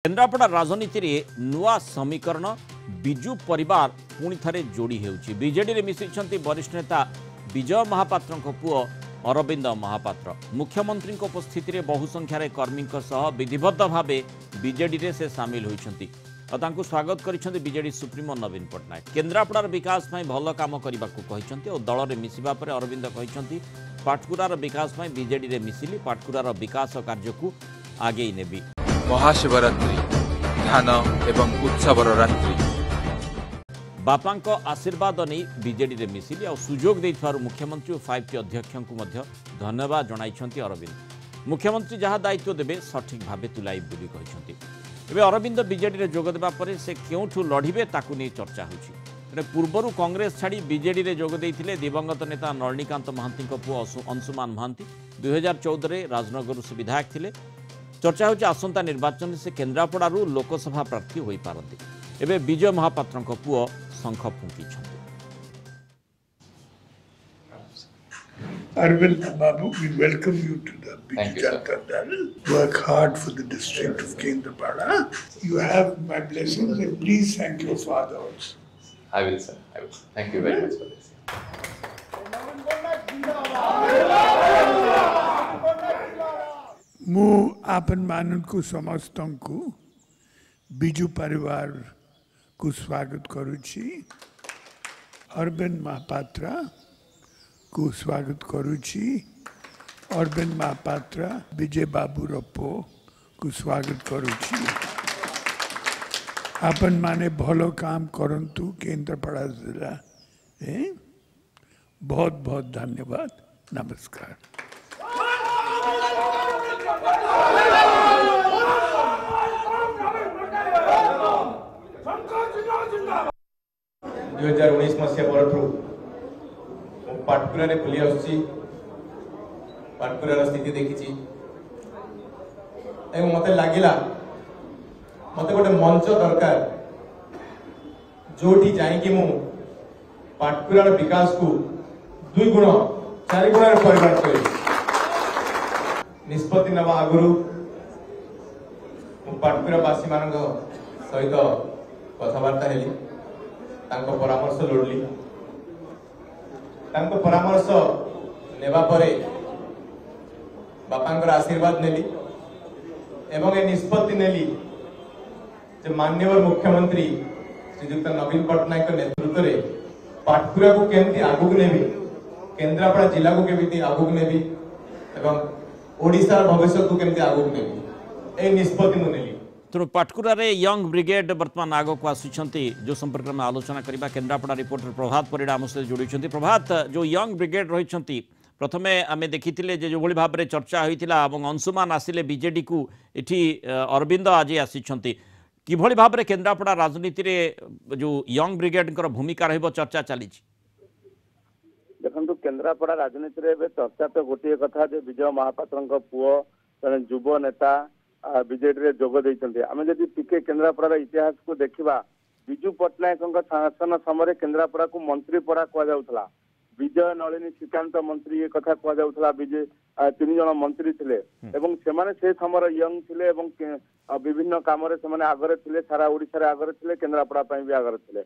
केन्द्रापड़ा राजनीति में नुआ समीकरण विजु परिवार पुणी थे जोड़ी होउछि। बीजेडी रे मिसिछंती वरिष्ठ नेता विजय महापात्र पुओ अरविंद महापात्र। मुख्यमंत्री उपस्थिति में बहु संख्यार कर्मी विधिबद्ध भाव बीजेडी रे से सामिल होइछंती और स्वागत करिछंती बीजेडी सुप्रीमो नवीन पट्टनायक। केन्द्रापड़ार विकास में भल काम करने को दल में मिसिबा पर अरविंद कहते पाटकुरार विकास में बीजेडी रे मिसिली पाटकुरार विकास कार्य को आगे नेबी। महाशिवरात्रि ध्यान एवं उत्सवर रात्रि बापांक आशीर्वाद नहीं बीजेडी रे मिसिली और सुजोग देइथारु मुख्यमंत्री और 5T अध्यक्ष को मध्य धन्यवाद जणाइछंती अरविंद। मुख्यमंत्री जहाँ दायित्व देबे सठिक भावे तुलाई बोली कहछंती। एबे अरविंद बीजेडी रे जोग देबा परे से केउठु लढिबे ताकु नै चर्चा होछि। पूर्वरु कांग्रेस छाड़ी बीजेडी रे जोग देइथिले दिवंगत नेता नलिनीकांत महांती पुओ अंशुमान महांती 2014 रे राजनगर से विधायक थिले। चर्चा होछि आसंता निर्वाचन से केन्द्रापड़ारू लोकसभा प्रार्थी होई पारंती। एबे विजय महापात्र पुओ शंख फुंकीछंती। Arvind Babu, we welcome you to the Biju Janata Dal. Work hard for the district of Kendrapada. You have my blessings and please thank your father also. I will, sir. I will. Thank you very much for this. मु आपन मानन को समस्तन को बिजू परिवार को स्वागत करुछि। अरविंद महापात्र को स्वागत करुछि। अरविंद महापात्र विजय बाबू रपो को स्वागत करुछि। आपन माने भलो काम करंतु केन्द्रापड़ा जिला बहुत बहुत धन्यवाद। नमस्कार। 2019 मसीहा परठू पाटकुरा बुली आसुची पाटकुरार स्थिति देखी मत लगिला मत गोटे मंच दरकार जोठी जाइकी मु पाटकुरार विकास को 2 गुण 4 गुण परिवर्तन करी निष्पत्ति नवा आगुरु पाटकुरावासी मान सहित कथबार्ता हेली परामर्श लोड़ली परामर्श नेबा परे बापांकर आशीर्वाद नेली एवं ए निष्पत्ति नेली जे माननीय मुख्यमंत्री श्रीयुक्त नवीन पट्टनायक नेतृत्व में पाटकुरा को केमती आगुक नेबी केन्द्रापड़ा जिला को केमती आगुक नेबी एवं ओडिशा भविष्य को केमती आगुक नेबी ए निष्पत्ति मु नेली। तेणु पाटकुरा रे यंग ब्रिगेड वर्तमान आग को आसुचंती जो संपर्क में आलोचना करबा। केन्द्रापड़ा रिपोर्टर प्रभात परिड़ा आम सहित जोड़ी। प्रभात जो यंग ब्रिगेड रही प्रथमे आम देखी जो भली भाव में चर्चा होता अंशुमान आसिले बीजेडी को इठी अरविंद आज आसी किभली भाव में केन्द्रापड़ा राजनीति रे जो यंग ब्रिगेड भूमिका रहिबो चर्चा चली। देखो केन्द्रापड़ा राजनीति रे चर्चा तो गोटे कथा जो विजय महापात्र पुओ जन युव नेता बीजेडी रे जोग देइछन्ते। आमे जदि टिके केन्द्रापड़ार इतिहास को देखिबा विजु पट्टनायक शासन समय केन्द्रापड़ा को मंत्री पड़ा कह जाउथला। विजय नलिनी श्रीकांत मंत्री ये कथा कह जाउथला। विजय 3 जन मंत्री थिले एवं सेमाने से समय यंग थिले एवं विभिन्न काम रे सेमाने आगरे थिले। सारा ओडिसा रे आगरे थिले केन्द्रापड़ा पई भी आगरे थिले।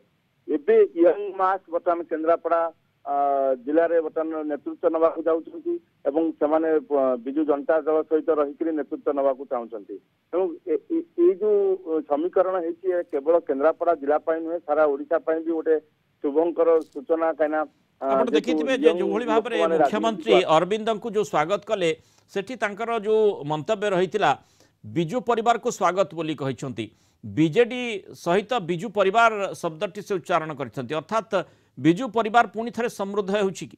एबे यंग मास बर्तमान केन्द्रापड़ा जिले में बर्तमान नेतृत्व नवा जाऊँगी एवं सेमाने विजु जनता दल सहित रही नेतृत्व नवा चाहते। ये जो समीकरण है केवल केन्द्रापड़ा जिला नुहे सारा ओडिशा भी गोटे शुभंकर सूचना कहीं देखिए जो भली भाव में मुख्यमंत्री अरविंद को जो स्वागत कले सेठी तांकर जो मंतव्य रही विजु परिवार को स्वागत बोली कहते। बीजेडी सहित विजु परिवार शब्दटी से उच्चारण करते अर्थात विजु परिवार पुणी थे समृद्ध होउछि कि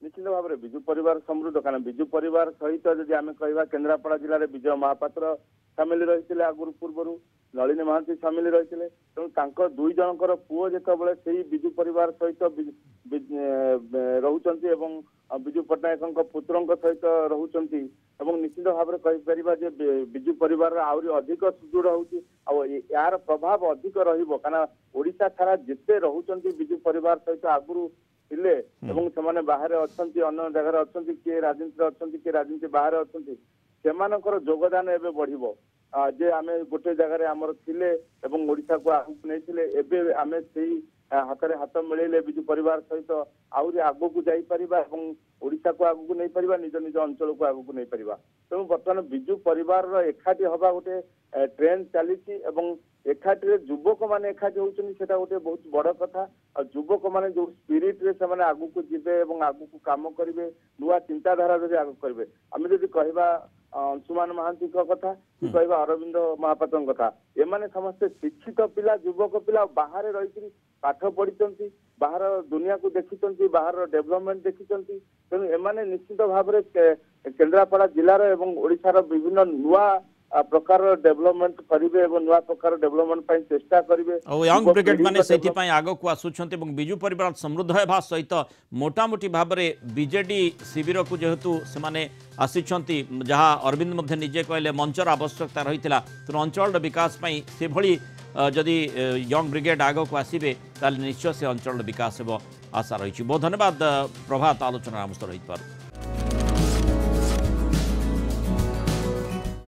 निश्चित भाव में विजु परिवार समृद्ध कारण विजु परिवार सहित जदि आम कह केन्द्रापड़ा जिले में विजय महापात्र सामिल रही आगुरी पूर्व नलिनी महांती सामिल रही तेणु 2 जनकर पुओ जितेबाला से विजु परिवार सहित रोच विजु पट्टनायक पुत्र सहित रोच निश्चित भाव में कहीपर विजु परिवार आहरी अधिक सुदृढ़ होती यार प्रभाव अधिक रहा सारा जिते रोच विजु परिवार सहित आगुरी ଥିଲେ ଏବଂ ସେମାନେ ବାହାରେ ଅଛନ୍ତି ଅନ୍ୟ ଜାଗାରେ ଅଛନ୍ତି କିଏ ରାଜନୀତିରେ ଅଛନ୍ତି କିଏ ରାଜନୀତି ବାହାରେ ଅଛନ୍ତି ସେମାନଙ୍କର ଯୋଗଦାନ ଏବେ ବଢିବ ଯେ ଆମେ ଗୋଟେ ଜାଗାରେ ଆମର ଥିଲେ ଏବଂ ଓଡ଼ିଶାକୁ ଆଗକୁ ନେଇଥିଲେ ଏବେ ଆମେ ସେଇ ହାତରେ ହାତ ମିଳେଇଲେ ବିଜୁ ପରିବାର ସହିତ ଆହୁରି ଆଗକୁ ଯାଇପାରିବା ଏବଂ ଓଡ଼ିଶାକୁ ଆଗକୁ ନେଇପାରିବା ନିଜ ନିଜ ଅଞ୍ଚଳକୁ ଆଗକୁ ନେଇପାରିବା ତେଣୁ ବର୍ତ୍ତମାନ ବିଜୁ ପରିବାରର ଏକାଠି ହବା ଗୋଟେ ଟ୍ରେଣ୍ଡ ଚାଲିଛି ଏବଂ ଏକାଠିରେ ଯୁବକମାନେ ଏକାଠି ହଉଛନ୍ତି ସେଟା ଗୋଟେ ବହୁତ ବଡ କଥା ଆଉ ଯୁବକମାନେ ଯୋଉ ସ୍ପିରିଟରେ ସେମାନେ ଆଗକୁ ଯିବେ ଏବଂ ଆଗକୁ କାମ କରିବେ ନୂଆ ଚିନ୍ତାଧାରା ଯଦି ଆଗକୁ କରିବେ ଆମେ ଯଦି କହିବା अंशुमान महांती कथा कि कहवा अरविंद महापात्र कथा एमाने समस्ते शिक्षित पिला युवक पिला बाहर रही पाठ पढ़ी बाहर दुनिया को देखी बाहर डेवलपमेंट देखी तेणु एमाने निश्चित भाव में केन्द्रापड़ा जिलार एवं ओडिशार विभिन्न नुआ प्रकार डेवलपमेंट करेंगे और नुआ प्रकार डेवलपमेंट पर चेष्टा करेंगे यंग ब्रिगेड माने सेति पई आगो को आसुछन्ते एवं बिजु परिवार समृद्ध हेबा सहित मोटामोटी भाव में बीजेडी शिविर को जेहेतु से माने आसीछन्ती जहाँ अरविंद मध्य निजे कहले मंचर आवश्यकता रहितला तो अंचल विकास पई से भली जदि यंग ब्रिगेड आगो को आसीबे ताल निश्चय से अंचल विकास हेबो आशा रही। बहुत धन्यवाद प्रभात आलोचना आमस्त रही।